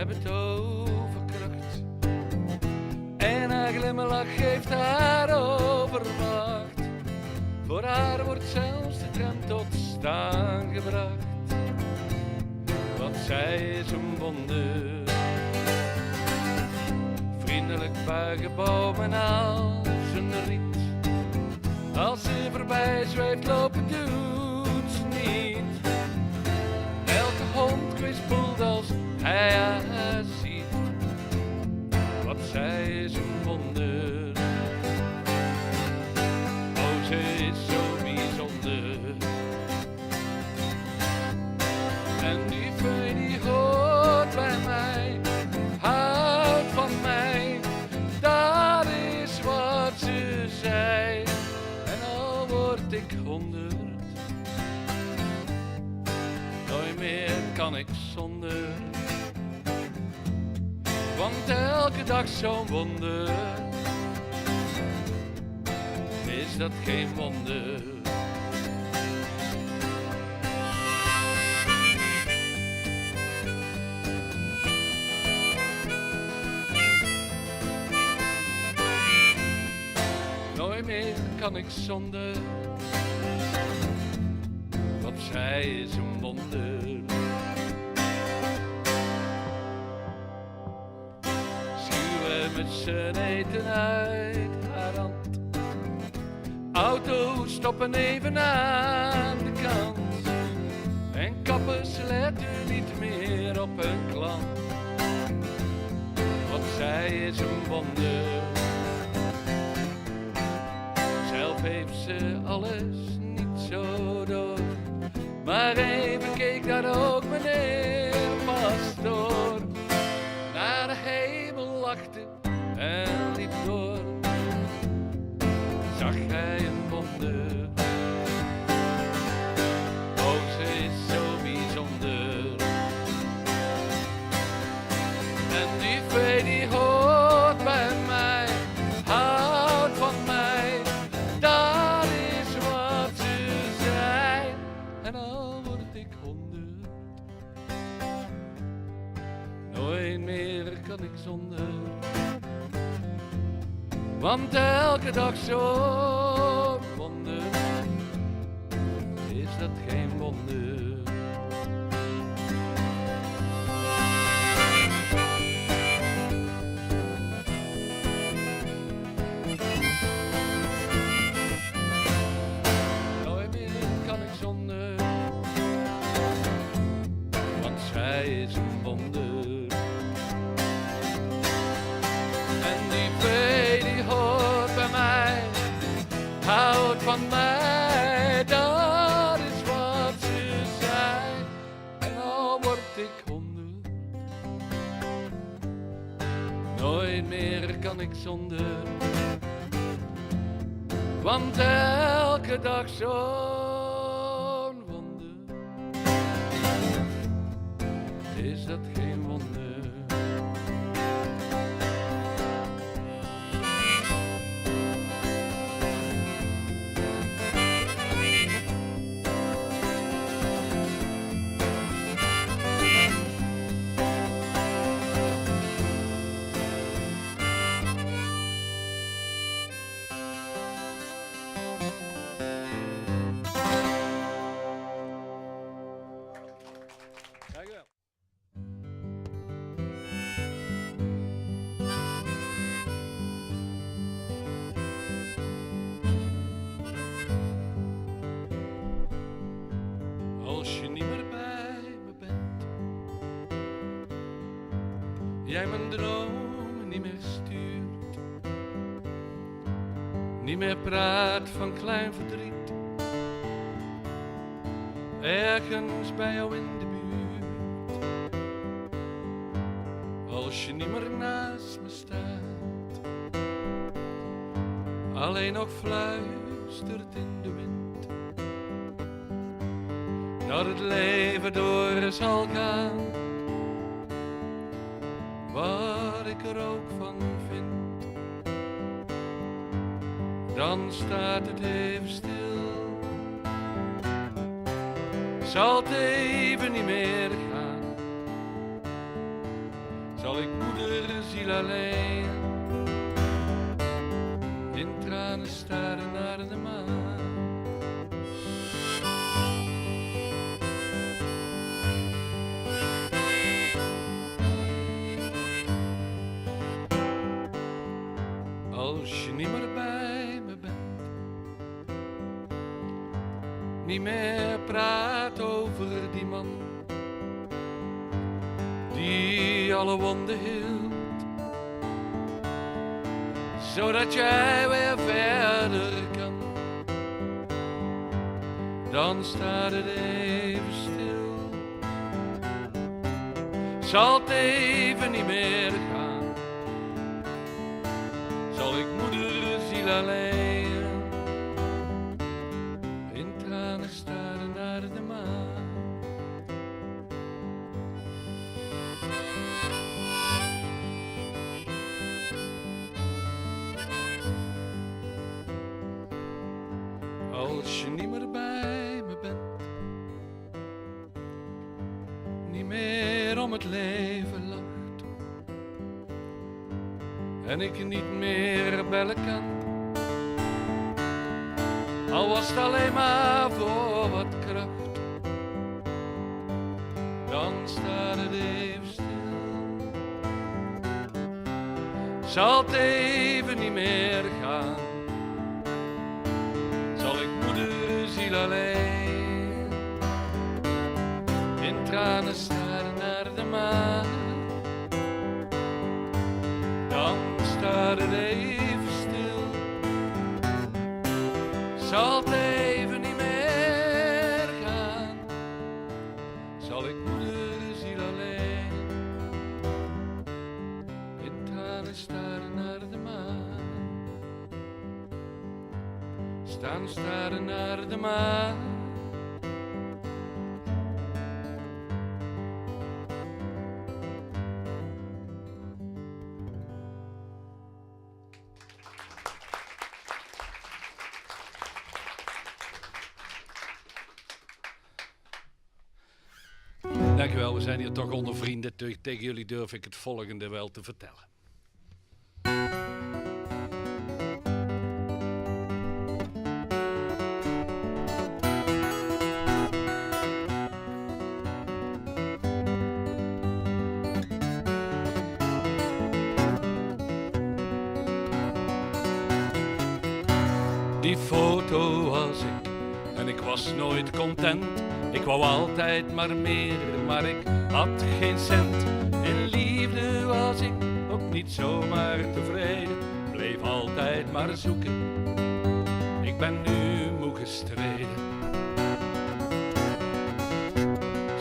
hebben toverkracht. En haar glimlach geeft haar overmacht. Voor haar wordt zelfs de tram tot staan gebracht. Want zij is een wonder. Vriendelijk buigen boven al zijn riet. Als ze voorbij zweeft lopen doet ze niet. Elke hond kwispelt als hij haar ziet. Want zij is een wonder. Oh, ze is zo bijzonder. En die vee die hoort bij mij, houdt van mij. Dat is wat ze zei. En al word ik 100, nooit meer kan ik zonder. Want elke dag zo'n wonder. Is dat geen wonder? Nooit meer kan ik zonder. Want zij is een wonder. Schuwen met z'n eten uit haar hand. Auto's stoppen even aan de kant. En kappers letten niet meer op hun klant. Want zij is een wonder. Zelf heeft ze alles niet zo door. Maar even keek daar ook meneer Pastoor. Naar de hemel lachte en liep door. Zag hij een wonder. Oh, ze is zo bijzonder. En die vee die hoort bij mij, houdt van mij. Dat is wat ze zei. En al word ik 100, nooit meer kan ik zonder. Want elke dag zo'n wonder. Is dat geen wonder? Nooit meer kan ik zonder. Want zij is een wonder. En die vee die hoort bij mij, houdt van mij. Dat is wat ze zei. En al word ik 100, nooit meer kan ik zonder. Want elke dag zo'n wonder. Is dat geen wonder? Dankjewel. Als je niet meer bij me bent, jij mijn dromen niet meer stuurt, niet meer praat van klein verdriet, ergens bij jou in de buurt. Als je niet meer naast me staat, alleen nog fluistert in de wind, dat het leven door zal gaan, wat ik er ook van vind. Dan staat het even stil, zal het even niet meer gaan. zal ik moederziel alleen in tranen staren naar de maan. Als je niet meer bij me bent, niet meer praat over die man die alle wonden hield, zodat jij weer verder kan, dan staat het even stil. Zal het even niet meer gaan, zal ik moederziel alleen in tranen staren naar de maan. Als je niet meer bij me bent, niet meer om het leven lacht, en ik niet meer bellen kan, al was het alleen maar voor wat kracht, dan staat het even stil. Zal het even niet meer gaan, zal ik moederziel alleen in tranen staren naar de maan. Dan staat het even stil, zal het even niet meer gaan, zal ik moederziel alleen in tranen staren naar de maan. Staan staren naar de maan. Dankjewel, we zijn hier toch onder vrienden. Tegen jullie durf ik het volgende wel te vertellen. Die foto was ik en ik was nooit content. Ik wou altijd maar meer, maar ik had geen cent. In liefde was ik ook niet zomaar tevreden, bleef altijd maar zoeken. Ik ben nu moe gestreden.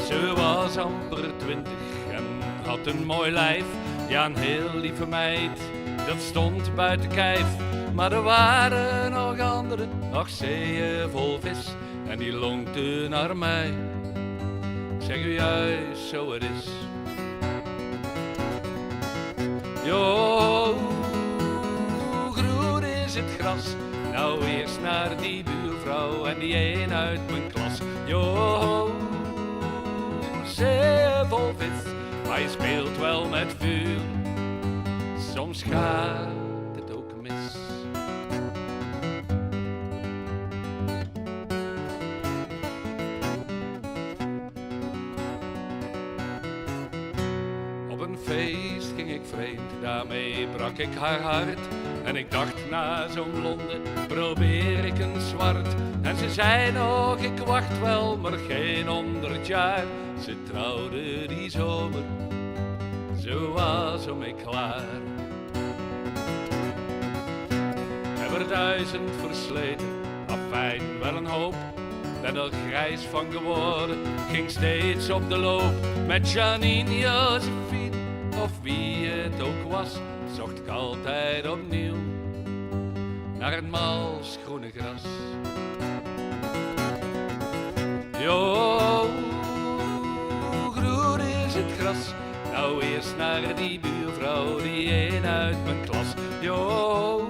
Ze was amper 20 en had een mooi lijf. Ja, een heel lieve meid, dat stond buiten kijf. Maar er waren nog anderen, nog zeeën vol vis, en die lonkten naar mij. Ik zeg u juist zo het is. Jo, groen is het gras, nou eerst naar die buurvrouw en die een uit mijn klas. Jo, zeeën vol vis, maar je speelt wel met vuur. Soms gaat het ook mis. Op een feest ging ik vreemd, daarmee brak ik haar hart. En ik dacht, na zo'n blonde probeer ik een zwart. En ze zei nog, ik wacht wel, maar geen 100 jaar. Ze trouwde die zomer, zo was om ik klaar. Er 1000 versleten, afijn wel een hoop. Ben er grijs van geworden, ging steeds op de loop. Met Janine, Josephine, of wie het ook was, zocht ik altijd opnieuw naar het mals groene gras. Jo, groen is het gras, nou eerst naar die buurvrouw, die een uit mijn klas. Jo,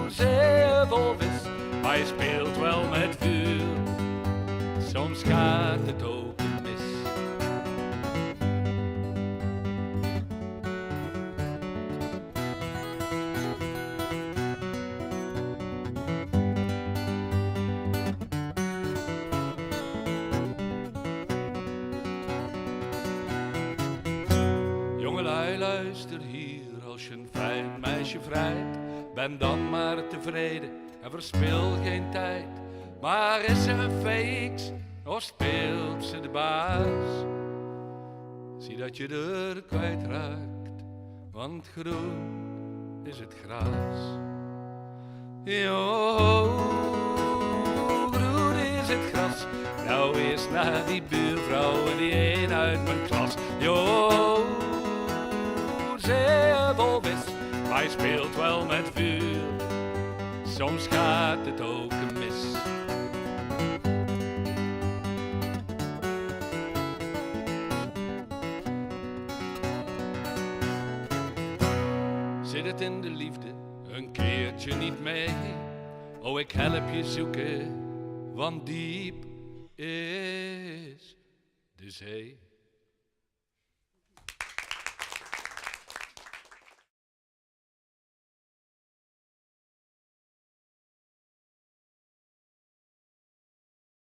zeer vol vis, maar je speelt wel met vuur, soms gaat het ook mis. Hey, luister hier, als je een fijn meisje vrijt, ben dan maar tevreden en verspil geen tijd. Maar is ze een fakes of speelt ze de baas? Zie dat je er kwijtraakt, want groen is het gras. Jo, groen is het gras. Nou eens naar die buurvrouw en die een uit mijn klas. Jo, zeer bolwis, hij speelt wel met vuur. Soms gaat het ook mis. Zit het in de liefde een keertje niet mee? Oh, ik help je zoeken, want diep is de zee.